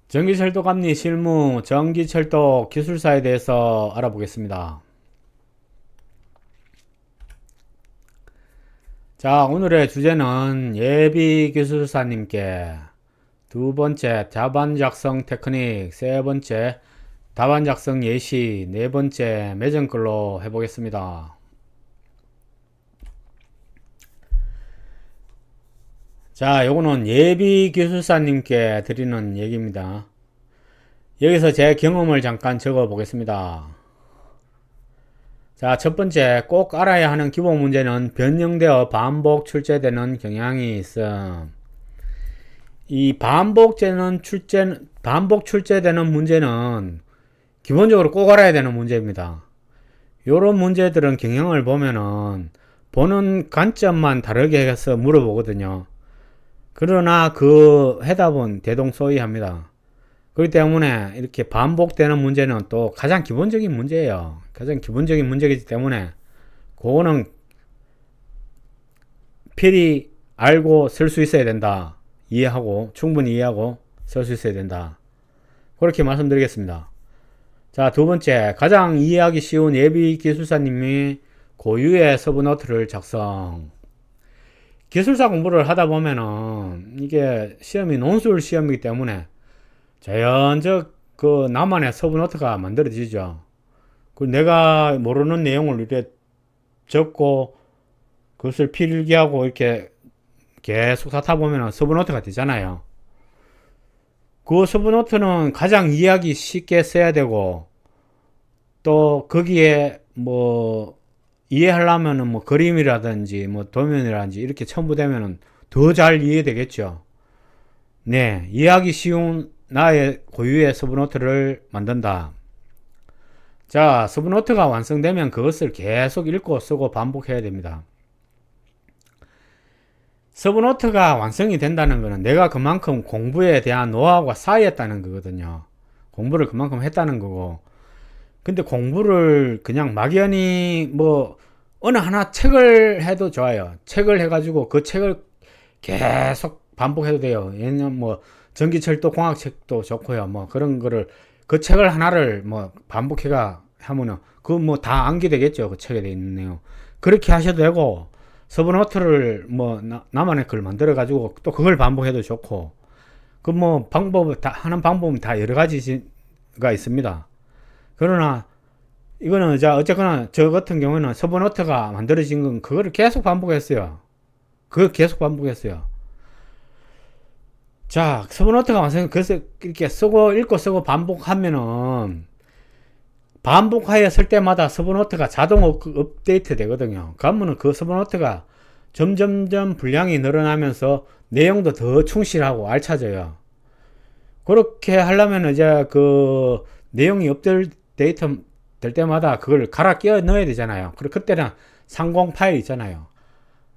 전기철도 감리 실무 전기철도 기술사에 대해서 알아보겠습니다. 자, 오늘의 주제는 예비 기술사님께 두 번째 답안 작성 테크닉, 세 번째 답안 작성 예시, 네 번째 매정글로 해보겠습니다. 자, 요거는 예비 기술사님께 드리는 얘기입니다. 여기서 제 경험을 잠깐 적어 보겠습니다. 자, 첫 번째 꼭 알아야 하는 기본 문제는 변형되어 반복 출제되는 경향이 있음. 이 반복 출제되는 문제는 기본적으로 꼭 알아야 되는 문제입니다. 요런 문제들은 경향을 보면은 보는 관점만 다르게 해서 물어보거든요. 그러나 그 해답은 대동소이합니다. 그렇기 때문에 이렇게 반복되는 문제는 또 가장 기본적인 문제예요. 가장 기본적인 문제이기 때문에 그거는 필히 알고 쓸 수 있어야 된다. 이해하고 충분히 이해하고 쓸 수 있어야 된다. 그렇게 말씀드리겠습니다. 자, 두 번째, 가장 이해하기 쉬운 예비 기술사님이 고유의 서브노트를 작성. 기술사 공부를 하다 보면은 이게 시험이 논술 시험이기 때문에 자연적 그 나만의 서브노트가 만들어지죠. 그 내가 모르는 내용을 이렇게 적고 그것을 필기하고 이렇게 계속 쌓다 보면 서브노트가 되잖아요. 그 서브노트는 가장 이해하기 쉽게 써야 되고 또 거기에 뭐 이해하려면은 뭐 그림이라든지 뭐 도면이라든지 이렇게 첨부되면은 더 잘 이해되겠죠. 네, 이해하기 쉬운 나의 고유의 서브노트를 만든다. 자, 서브노트가 완성되면 그것을 계속 읽고 쓰고 반복해야 됩니다. 서브노트가 완성이 된다는 것은 내가 그만큼 공부에 대한 노하우가 쌓였다는 거거든요. 공부를 그만큼 했다는 거고. 근데 공부를 그냥 막연히 뭐 어느 하나 책을 해도 좋아요. 책을 해가지고 그 책을 계속 반복해도 돼요. 왜냐면 뭐 전기철도 공학책도 좋고요. 뭐 그런 거를 그 책을 하나를 뭐 반복해가 하면은 그 뭐 다 암기되겠죠. 그 책에 돼 있는 내용. 그렇게 하셔도 되고 서브노트를 뭐 나만의 걸 만들어 가지고 또 그걸 반복해도 좋고 그 뭐 방법 다 하는 방법은 다 여러 가지가 있습니다. 그러나 이거는 자 어쨌거나 저 같은 경우는 서브노트가 만들어진 건 그거를 계속 반복했어요. 그걸 계속 반복했어요. 자, 서브노트가 완성, 그래서 이렇게 쓰고, 읽고 쓰고 반복하면은, 반복하여 쓸 때마다 서브노트가 자동 업데이트 되거든요. 그러면은 그 서브노트가 점점점 분량이 늘어나면서 내용도 더 충실하고 알차져요. 그렇게 하려면 이제 그 내용이 업데이트 될 때마다 그걸 갈아 끼워 넣어야 되잖아요. 그리고 그때는 상공 파일 있잖아요.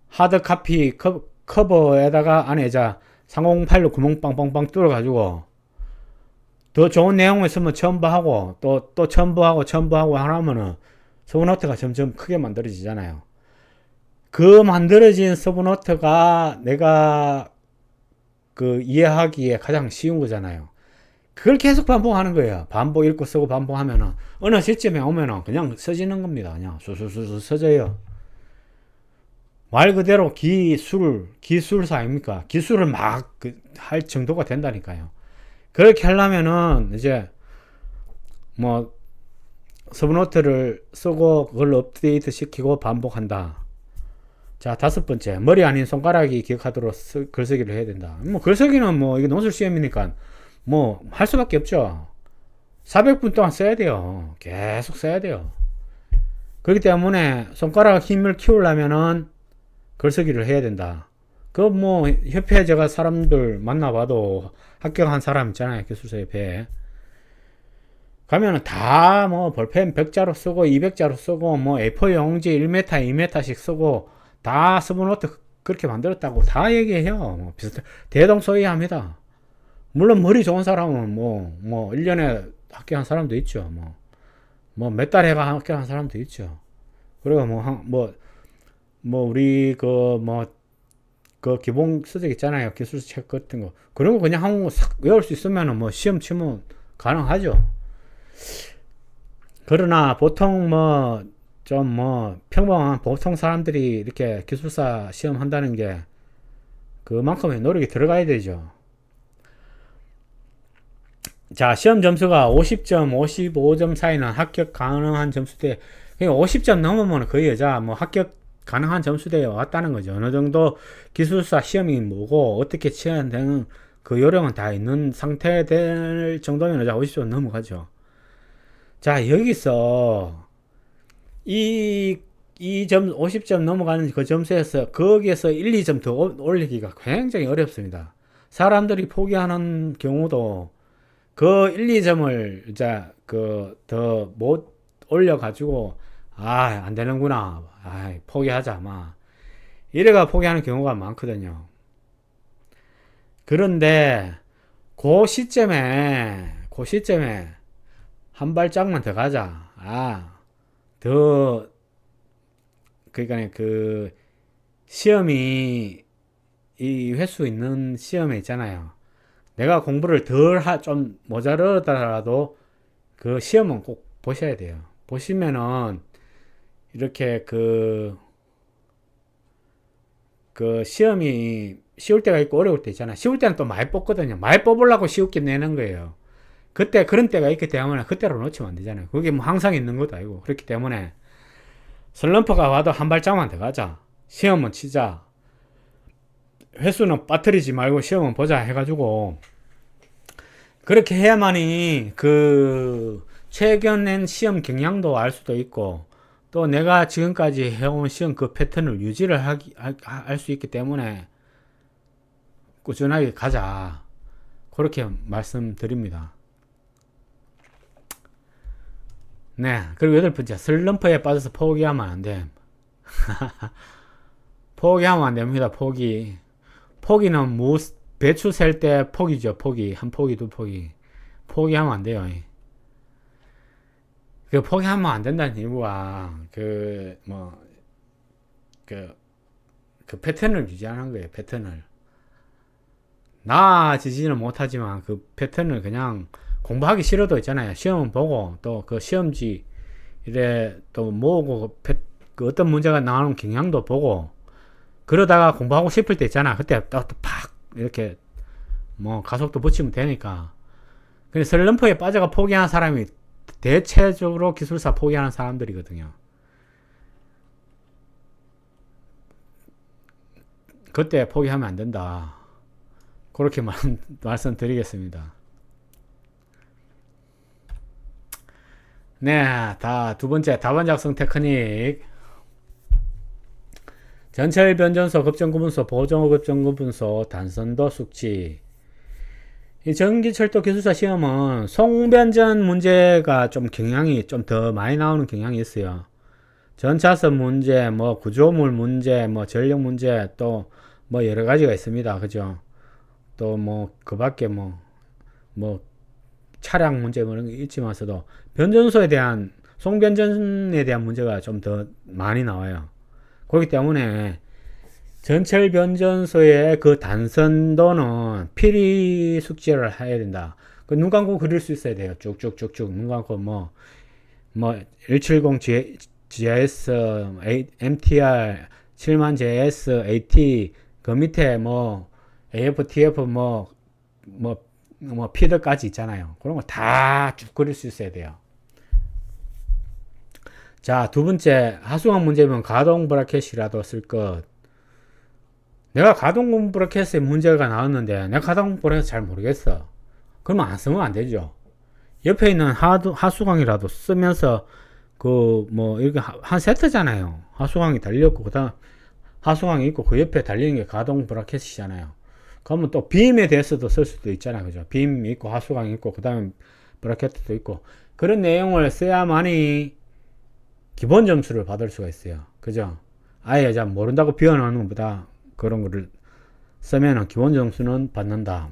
하드 카피 커버에다가 안에 자 상공 파일로 구멍 빵빵빵 뚫어가지고 더 좋은 내용을 쓰면 첨부하고 또 첨부하고 하면은 서브노트가 점점 크게 만들어지잖아요. 그 만들어진 서브노트가 내가 그 이해하기에 가장 쉬운 거잖아요. 그걸 계속 반복하는 거예요. 반복 읽고 쓰고 반복하면은 어느 시점에 오면은 그냥 써지는 겁니다. 그냥 술술술 써져요. 말 그대로 기술사 아닙니까? 기술을 막 할 정도가 된다니까요. 그렇게 하려면은 이제 뭐 서브노트를 쓰고 그걸 업데이트 시키고 반복한다. 자, 다섯 번째, 머리 아닌 손가락이 기억하도록 글쓰기를 해야 된다. 뭐 글쓰기는 뭐 이게 논술 시험이니까 뭐 할 수밖에 없죠. 400분 동안 써야 돼요. 계속 써야 돼요. 그렇기 때문에 손가락 힘을 키우려면은 글쓰기를 해야 된다. 그 뭐 협회 제가 사람들 만나봐도 합격한 사람 있잖아요. 기술사 협회 가면은 다 뭐 볼펜 100자로 쓰고 200자로 쓰고 뭐 A4 용지 1m 2m씩 쓰고 다 서브노트 그렇게 만들었다고 다 얘기해요. 뭐 비슷해 대동소이합니다. 물론 머리 좋은 사람은 뭐 1년에 합격한 사람도 있죠. 뭐 몇 달에가 합격한 사람도 있죠. 그리고 뭐 우리 그 뭐 그 기본 수직 있잖아요. 기술서 책 같은 거. 그런 거 그냥 한국어 싹 외울 수 있으면은 뭐 시험 치면 가능하죠. 그러나 보통 뭐 좀 뭐 평범한 보통 사람들이 이렇게 기술사 시험 한다는 게 그만큼의 노력이 들어가야 되죠. 자, 시험 점수가 50점, 55점 사이는 합격 가능한 점수대. 그러니까 50점 넘으면 거의 여자 뭐 합격 가능한 점수대에 왔다는 거죠. 어느 정도 기술사 시험이 뭐고 어떻게 치어야 되는 그 요령은 다 있는 상태 될 정도면 여자 50점 넘어가죠. 자, 여기서 이 점 50점 넘어가는 그 점수에서 거기에서 1, 2점 더 올리기가 굉장히 어렵습니다. 사람들이 포기하는 경우도 그 1, 2점을 이제 그 더 못 올려 가지고 안 되는구나. 포기하자 막 이래가 포기하는 경우가 많거든요. 그런데 그 시점에 한 발짝만 더 가자. 더 그러니까 그 시험이 이 횟수 있는 시험에 있잖아요. 내가 공부를 좀 모자르더라도 그 시험은 꼭 보셔야 돼요. 보시면은 이렇게 그 시험이 쉬울 때가 있고 어려울 때 있잖아요. 쉬울 때는 또 많이 뽑거든요. 많이 뽑으려고 쉽게 내는 거예요. 그때 그런 때가 있기 때문에 그때로 놓치면 안 되잖아요. 그게 뭐 항상 있는 것도 아니고. 그렇기 때문에 슬럼프가 와도 한 발짝만 더 가자. 시험은 치자. 횟수는 빠뜨리지 말고 시험은 보자 해가지고 그렇게 해야만이 그 최근 낸 시험 경향도 알 수도 있고 또 내가 지금까지 해온 시험 그 패턴을 유지를 할 수 있기 때문에 꾸준하게 가자. 그렇게 말씀드립니다. 네. 그리고 8번째, 슬럼프에 빠져서 포기하면 안 돼. 포기하면 안 됩니다. 포기는 배추 셀 때 포기죠. 한 포기, 두 포기. 포기하면 안 돼요. 포기하면 안 된다는 이유가, 패턴을 유지하는 거예요. 패턴을. 나아지지는 못하지만 그 패턴을 그냥 공부하기 싫어도 있잖아요. 시험은 보고 또 그 시험지 이래 또 모으고 그 어떤 문제가 나오는 경향도 보고 그러다가 공부하고 싶을 때 있잖아. 그때 또 팍 이렇게 뭐 가속도 붙이면 되니까. 근데 슬럼프에 빠져가 포기하는 사람이 대체적으로 기술사 포기하는 사람들이거든요. 그때 포기하면 안 된다. 그렇게 말씀드리겠습니다. 네, 두 번째, 답안 작성 테크닉. 전철 변전소, 급정구분소, 보정호 급정구분소, 단선도 숙지. 이 전기철도 기술사 시험은 송변전 문제가 좀 경향이 좀 더 많이 나오는 경향이 있어요. 전차선 문제, 뭐 구조물 문제, 뭐 전력 문제, 또 뭐 여러 가지가 있습니다. 그죠? 또 뭐 그 밖에 뭐 차량 문제 뭐 이런 게 있지만서도 변전소에 대한 송변전에 대한 문제가 좀 더 많이 나와요. 그렇기 때문에 전철 변전소의 그 단선도는 필히 숙지를 해야 된다. 그 눈 감고 그릴 수 있어야 돼요. 쭉쭉쭉쭉 눈 감고 뭐 170 GS, MTR, 7만 JS, AT 그 밑에 뭐 AF, TF 피드까지 있잖아요. 그런 거 다 쭉 그릴 수 있어야 돼요. 자, 두 번째, 하수관 문제면 가동 브라켓이라도 쓸 것. 내가 가동 브라켓에 문제가 나왔는데 내가 가동 브라켓 잘 모르겠어. 그러면 안 쓰면 안 되죠. 옆에 있는 하수광이라도 쓰면서 이렇게 한 세트잖아요. 하수광이 달렸고 그다음 하수광이 있고 그 옆에 달리는 게 가동 브라켓이잖아요. 그러면 또 빔에 대해서도 쓸 수도 있잖아요. 그죠? 빔이 있고 하수광이 있고 그다음에 브라켓도 있고 그런 내용을 써야만이 기본 점수를 받을 수가 있어요. 그죠? 아예 모른다고 비워놓는 것보다 그런 거를 쓰면은 기본 점수는 받는다.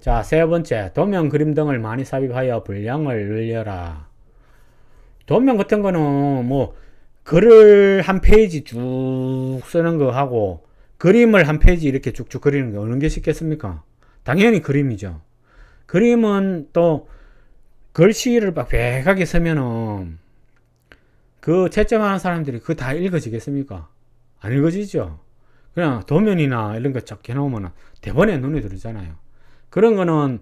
자, 세 번째, 도면, 그림 등을 많이 삽입하여 분량을 늘려라. 도면 같은 거는 뭐 글을 한 페이지 쭉 쓰는 거 하고 그림을 한 페이지 이렇게 쭉쭉 그리는 게 어느 게 쉽겠습니까? 당연히 그림이죠. 그림은 또 글씨를 막 백하게 쓰면은 그 채점하는 사람들이 그거 다 읽어지겠습니까? 안 읽어지죠. 그냥 도면이나 이런 거 쫙 해놓으면 대번에 눈에 들어오잖아요. 그런 거는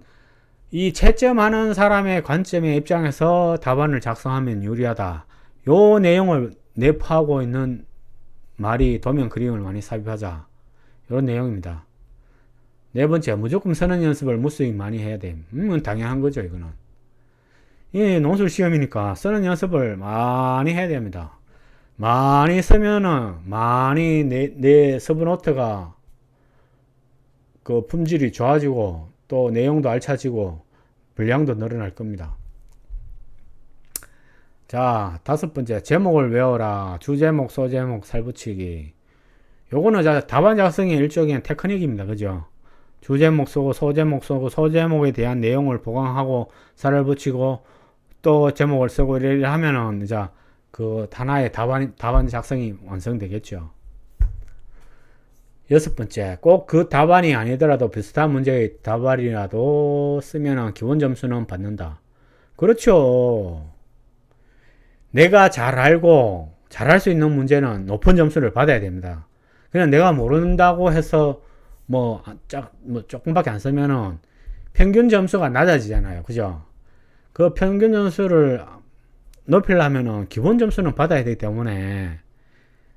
이 채점하는 사람의 관점의 입장에서 답안을 작성하면 유리하다. 요 내용을 내포하고 있는 말이 도면 그림을 많이 삽입하자. 이런 내용입니다. 네 번째, 무조건 서는 연습을 무수히 많이 해야 돼. 당연한 거죠, 이거는. 이 논술 시험이니까 쓰는 연습을 많이 해야 됩니다. 많이 쓰면은 많이 내 서브노트가 그 품질이 좋아지고 또 내용도 알차지고 분량도 늘어날 겁니다. 자, 다섯 번째, 제목을 외워라. 주제목, 소제목, 살붙이기. 요거는 답안 작성의 일종의 테크닉입니다. 그죠? 주제목 쓰고 소제목 쓰고 소제목에 대한 내용을 보강하고 살을 붙이고 또 제목을 쓰고 이래 하면은 이제 그 하나의 답안 작성이 완성되겠죠. 여섯 번째, 꼭 그 답안이 아니더라도 비슷한 문제의 답안이라도 쓰면은 기본 점수는 받는다. 그렇죠. 내가 잘 알고 잘할 수 있는 문제는 높은 점수를 받아야 됩니다. 그냥 내가 모른다고 해서 뭐 조금밖에 안 쓰면은 평균 점수가 낮아지잖아요. 그죠? 그 평균 점수를 높이려면은 기본 점수는 받아야 되기 때문에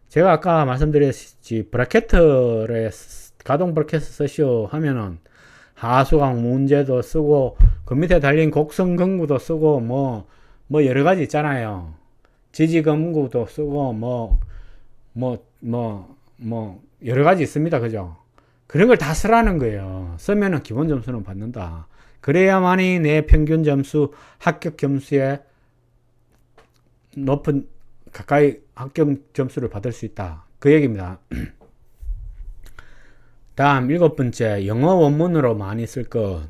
제가 아까 말씀드렸지 브래켓을 가동 브래켓 쓰시오 하면은 하수강 문제도 쓰고 그 밑에 달린 곡선근구도 쓰고 뭐 여러 가지 있잖아요. 지지근구도 쓰고 여러 가지 있습니다. 그죠? 그런 걸 다 쓰라는 거예요. 쓰면은 기본 점수는 받는다. 그래야만이 내 평균 점수, 합격 점수에 높은 가까이 합격 점수를 받을 수 있다. 그 얘기입니다. 다음 일곱 번째, 영어 원문으로 많이 쓸 것.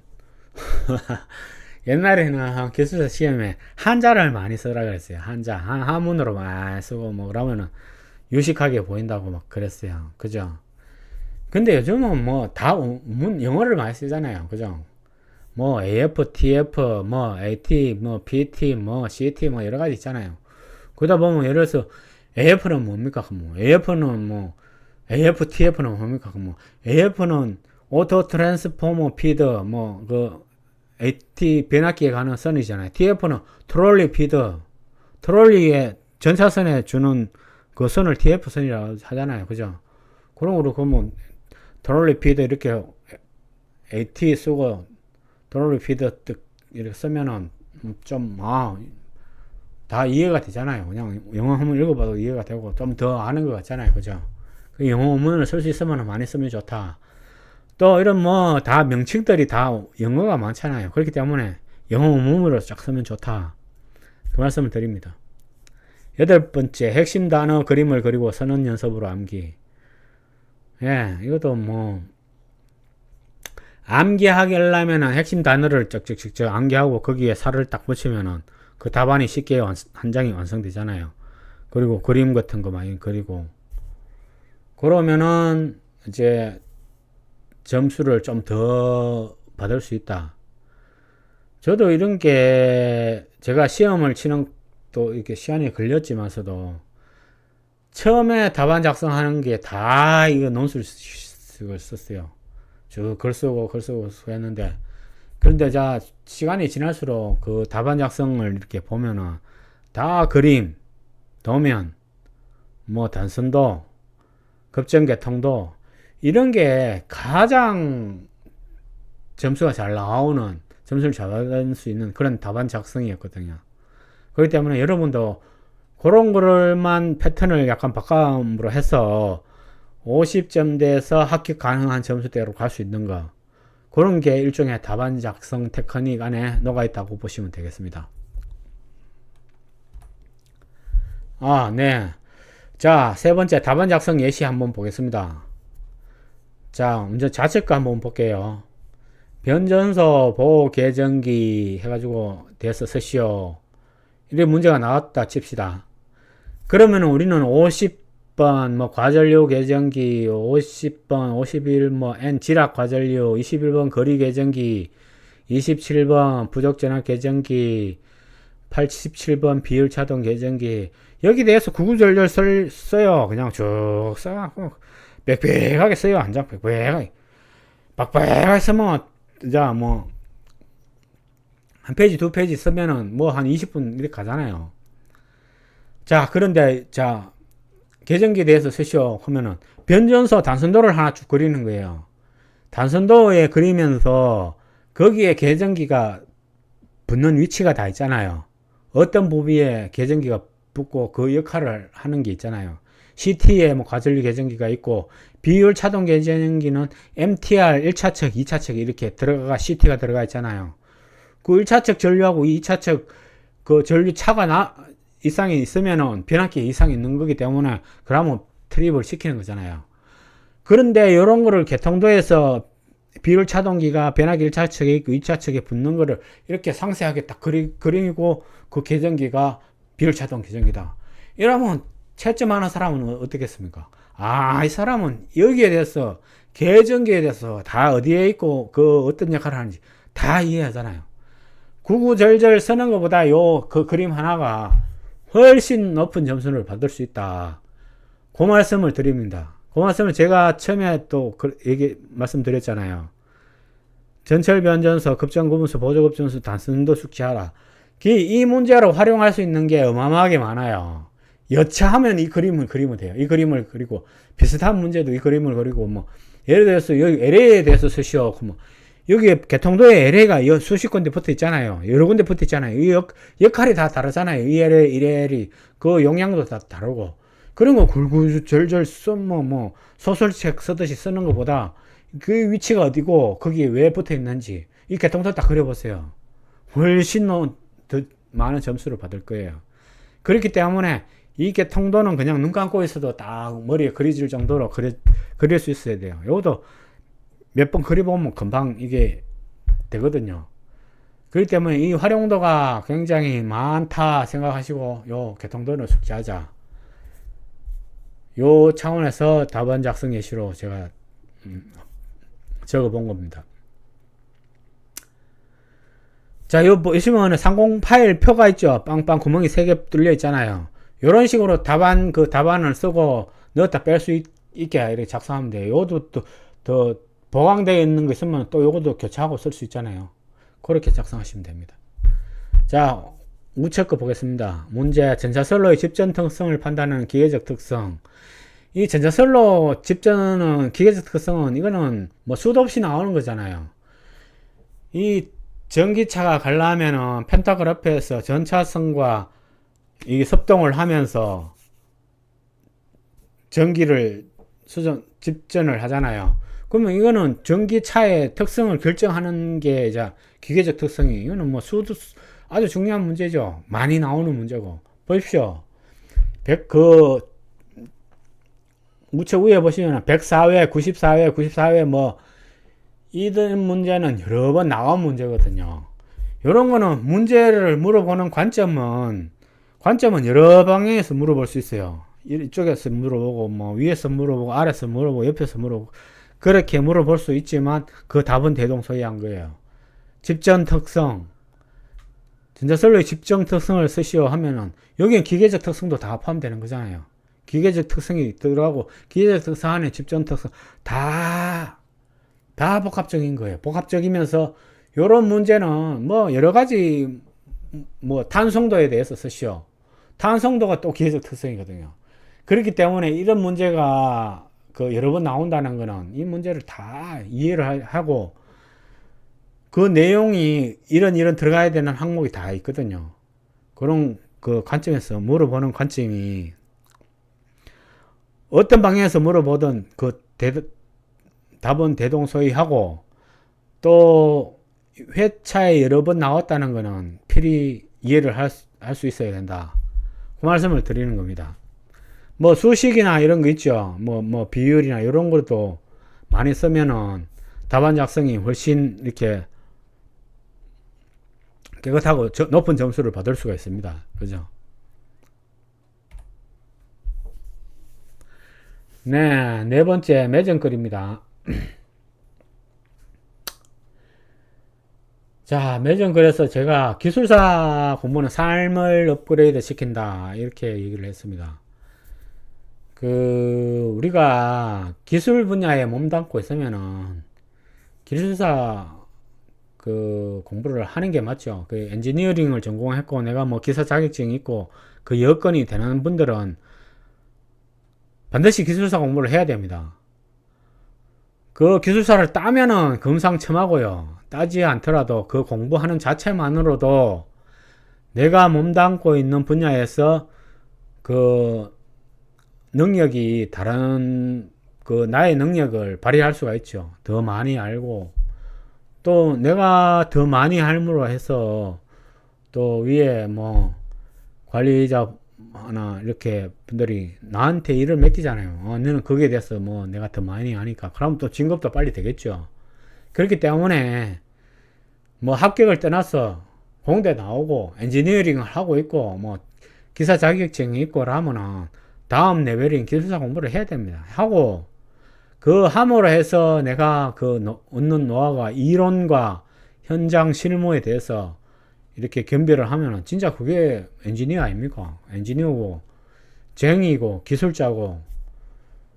옛날에는 기술사 시험에 한자를 많이 쓰라 그랬어요. 한자, 한문으로 많이 쓰고 뭐 그러면은 유식하게 보인다고 막 그랬어요. 그죠? 근데 요즘은 뭐 다 영어를 많이 쓰잖아요. 그죠? 뭐 AF, TF, 뭐 AT, 뭐 PT, 뭐 CT 뭐 여러 가지 있잖아요. 그러다 보면 예를 들어서 AF는 뭡니까? 뭐 AF는 뭐 AF, TF는 뭡니까? 뭐 AF는 오토 트랜스포머 피드 뭐 그 AT 변압기에 가는 선이잖아요. TF는 트롤리 피드 트롤리에 전차선에 주는 그 선을 TF 선이라고 하잖아요. 그죠? 그런 거로 그러면 트롤리 피드 이렇게 AT 쓰고 트롤리 피드 이렇게 쓰면은 좀 다 이해가 되잖아요. 그냥 영어 한번 읽어봐도 이해가 되고 좀 더 아는 것 같잖아요. 그죠? 그 영어 원문을 쓸 수 있으면 많이 쓰면 좋다. 또 이런 뭐 다 명칭들이 다 영어가 많잖아요. 그렇기 때문에 영어 원문으로 쫙 쓰면 좋다. 그 말씀을 드립니다. 여덟 번째, 핵심 단어 그림을 그리고 선언 연습으로 암기. 예, 이것도 뭐 암기하게 하려면은 핵심 단어를 쩍쩍쩍 암기하고 거기에 살을 딱 붙이면은 그 답안이 쉽게 한 장이 완성되잖아요. 그리고 그림 같은 거 많이 그리고 그러면은 이제 점수를 좀 더 받을 수 있다. 저도 이런 게 제가 시험을 치는 또 이렇게 시간이 걸렸지만서도 처음에 답안 작성하는 게 다 이거 논술식을 썼어요. 저 글 쓰고 했는데 그런데 자 시간이 지날수록 그 답안 작성을 이렇게 보면은 다 그림, 도면, 뭐 단선도, 급정계통도 이런 게 가장 점수가 잘 나오는 점수를 잘 받을 수 있는 그런 답안 작성이었거든요. 그렇기 때문에 여러분도 그런 거를만 패턴을 약간 바꿔으로 해서 50점대에서 합격 가능한 점수대로 갈 수 있는 거 그런 게 일종의 답안 작성 테크닉 안에 녹아 있다고 보시면 되겠습니다. 네. 자, 세 번째 답안 작성 예시 한번 보겠습니다. 자, 먼저 좌측 한번 볼게요. 변전소 보호 계정기 해가지고 대서 쓰시오. 이래 문제가 나왔다 칩시다. 그러면 우리는 50번 50번 뭐 과전류 계정기, 50번 51 뭐 N 지락 과전류, 21번 거리 계정기, 27번 부적 전압 계정기, 87번 비율 차동 계정기. 여기 대해서 구구절절 써요. 그냥 쭉 써갖고 빽빽하게 써요. 한 장 빽빽하게 빡빡하게 쓰면 자 뭐 한 페이지 두 페이지 쓰면은 뭐 한 20분 이렇게 가잖아요. 자, 그런데 자 계정기에 대해서 쓰시오 하면은 변전소 단선도를 하나 쭉 그리는 거예요. 단선도에 그리면서 거기에 계정기가 붙는 위치가 다 있잖아요. 어떤 부위에 계정기가 붙고 그 역할을 하는 게 있잖아요. CT에 뭐 과전류 계정기가 있고, 비율 차동 계정기는 MTR 1차측, 2차측 이렇게 들어가 CT가 들어가 있잖아요. 그 1차측 전류하고 2차측 그 전류 차가 이상이 있으면은 변압기 이상이 있는 거기 때문에 그러면 트립을 시키는 거잖아요. 그런데 이런 거를 개통도에서 비율 차동기가 변압기 1차측에 있고 2차측에 붙는 거를 이렇게 상세하게 딱 그리고 그 계정기가 비율 차동 계정기다. 이러면 채점하는 사람은 어떻겠습니까? 아, 이 사람은 여기에 대해서 계정기에 대해서 다 어디에 있고 그 어떤 역할을 하는지 다 이해하잖아요. 구구절절 쓰는 것보다 그 그림 하나가 훨씬 높은 점수를 받을 수 있다. 그 말씀을 드립니다. 그 말씀을 제가 처음에 또 말씀드렸잖아요. 전철 변전소, 급전구분소, 보조급전소, 단순도 숙지하라. 이 문제로 활용할 수 있는 게 어마어마하게 많아요. 여차하면 이 그림을 그리면 돼요. 이 그림을 그리고 비슷한 문제도 이 그림을 그리고 뭐 예를 들어서 여기 LA에 대해서 쓰시오. 뭐 여기 개통도에 LA가 수십 군데 붙어 있잖아요. 여러 군데 붙어 있잖아요. 이 역할이 다 다르잖아요. 이 LA, 이 LA 그 용량도 다 다르고. 그런 거 굴굴절절 뭐 소설책 쓰듯이 쓰는 것보다 그 위치가 어디고 거기에 왜 붙어 있는지 이 개통도 딱 그려보세요. 훨씬 더 많은 점수를 받을 거예요. 그렇기 때문에 이 개통도는 그냥 눈 감고 있어도 딱 머리에 그려질 정도로 그릴 수 있어야 돼요. 요것도 몇 번 그려보면 금방 이게 되거든요. 그렇기 때문에 이 활용도가 굉장히 많다 생각하시고 요 개통도는 숙지하자. 요 차원에서 답안 작성 예시로 제가 적어 본 겁니다. 자, 요 보시면 상공 파일 표가 있죠. 빵빵 구멍이 3개 뚫려 있잖아요. 요런 식으로 답안을 쓰고 넣었다 뺄 수 있게 이렇게 작성하면 돼요. 요것도 더 보강되어 있는 거 있으면 또 요것도 교차하고 쓸 수 있잖아요. 그렇게 작성하시면 됩니다. 자, 우측 거 보겠습니다. 문제, 전자선로의 집전 특성을 판단하는 기계적 특성. 이 전자선로 집전은 기계적 특성은 이거는 뭐 수도 없이 나오는 거잖아요. 이 전기차가 가려면은 펜타그래프에서 전차선과 이게 섭동을 하면서 전기를 집전을 하잖아요. 그러면 이거는 전기차의 특성을 결정하는 게 이제 기계적 특성이, 이거는 뭐 수도 아주 중요한 문제죠. 많이 나오는 문제고. 보십시오. 우측 위에 보시면 104회, 94회, 94회 뭐 이런 문제는 여러 번 나온 문제거든요. 이런 거는 문제를 물어보는 관점은 여러 방향에서 물어볼 수 있어요. 이쪽에서 물어보고 뭐 위에서 물어보고 아래에서 물어보고 옆에서 물어보고 그렇게 물어볼 수 있지만 그 답은 대동소이한 거예요. 집전 특성, 전자선로의 집전 특성을 쓰시오 하면은 여기는 기계적 특성도 다 포함되는 거잖아요. 기계적 특성이 들어가고 기계적 특성 안에 집전 특성 다 복합적인 거예요. 복합적이면서 요런 문제는 뭐 여러 가지 뭐 탄성도에 대해서 쓰시오. 탄성도가 또 기계적 특성이거든요. 그렇기 때문에 이런 문제가 여러 번 나온다는 거는 이 문제를 다 이해를 하고 그 내용이 이런 들어가야 되는 항목이 다 있거든요. 그런 그 관점에서 물어보는 관점이 어떤 방향에서 물어보든 답은 대동소이하고 또 회차에 여러 번 나왔다는 거는 필히 이해를 할 수 있어야 된다. 그 말씀을 드리는 겁니다. 뭐 수식이나 이런 거 있죠. 뭐 비율이나 이런 것도 많이 쓰면은 답안 작성이 훨씬 이렇게 깨끗하고 높은 점수를 받을 수가 있습니다. 그죠? 네, 네 번째 매정글입니다. 자, 매정글에서 제가 기술사 공부는 삶을 업그레이드 시킨다. 이렇게 얘기를 했습니다. 우리가 기술 분야에 몸담고 있으면은 기술사 공부를 하는 게 맞죠. 엔지니어링을 전공했고 내가 뭐 기사 자격증이 있고 그 여건이 되는 분들은 반드시 기술사 공부를 해야 됩니다. 그 기술사를 따면은 금상첨화고요. 따지 않더라도 그 공부하는 자체만으로도 내가 몸담고 있는 분야에서 그 능력이 다른 나의 능력을 발휘할 수가 있죠. 더 많이 알고 또 내가 더 많이 할므로 해서 또 위에 뭐 관리자 하나 이렇게 분들이 나한테 일을 맡기잖아요. 너는 거기에 대해서 뭐 내가 더 많이 하니까 그럼 또 진급도 빨리 되겠죠. 그렇기 때문에 뭐 합격을 떠나서 공대 나오고 엔지니어링을 하고 있고 뭐 기사 자격증이 있고 라면은 다음 레벨인 기술사 공부를 해야 됩니다. 하고 그 함으로 해서 내가 얻는 노하우가 이론과 현장 실무에 대해서 이렇게 겸비를 하면은 진짜 그게 엔지니어 아닙니까? 엔지니어고 쟁이고 기술자고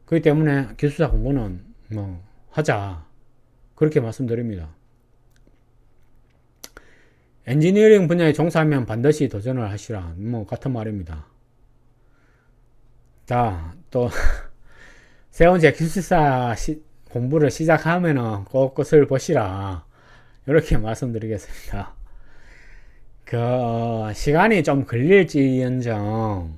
그렇기 때문에 기술사 공부는 뭐 하자 그렇게 말씀드립니다. 엔지니어링 분야에 종사하면 반드시 도전을 하시라 뭐 같은 말입니다. 자, 또 세 번째 기술사 공부를 시작하면은 꼭 끝을 보시라 이렇게 말씀드리겠습니다. 시간이 좀 걸릴지언정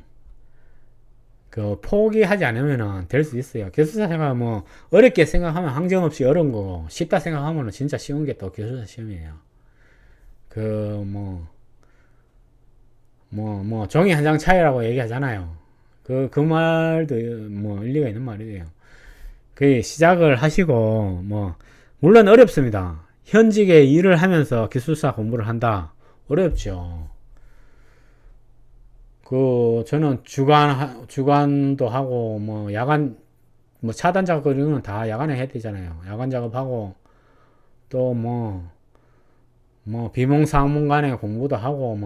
포기하지 않으면은 될 수 있어요. 기술사 생각 뭐 어렵게 생각하면 항정없이 어려운 거고 쉽다 생각하면은 진짜 쉬운 게 또 기술사 시험이에요. 종이 한 장 차이라고 얘기하잖아요. 그 말도 뭐 일리가 있는 말이에요. 시작을 하시고 물론 어렵습니다. 현직에 일을 하면서 기술사 공부를 한다. 어렵죠. 저는 주간도 하고 야간 차단 작업 이런 건 다 야간에 해야 되잖아요. 야간 작업하고 또 비몽사몽간에 공부도 하고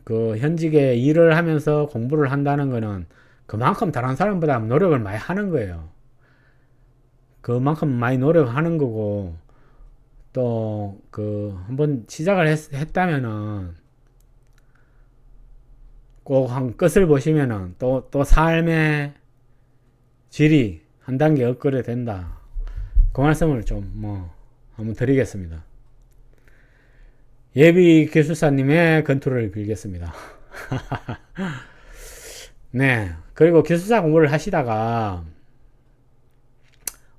현직에 일을 하면서 공부를 한다는 거는 그만큼 다른 사람보다 노력을 많이 하는 거예요. 그만큼 많이 노력하는 거고 또 한번 시작을 했다면은 꼭 한 끝을 보시면은 또 삶의 질이 한 단계 업그레이드 된다. 그 말씀을 좀 한번 드리겠습니다. 예비 기술사님의 건투를 빌겠습니다. 네. 그리고 기술사 공부를 하시다가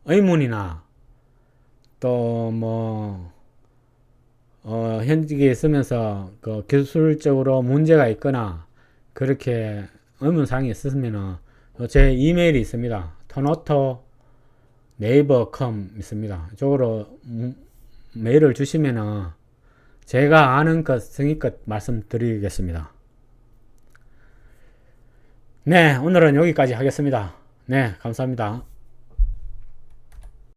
의문이나 또 현직에 있으면서 기술적으로 문제가 있거나 그렇게 의문사항이 있으면은 제 이메일이 있습니다. 턴오토 네이버컴 있습니다. 이쪽으로 메일을 주시면은 제가 아는 것 성의껏 말씀드리겠습니다. 네, 오늘은 여기까지 하겠습니다. 네, 감사합니다.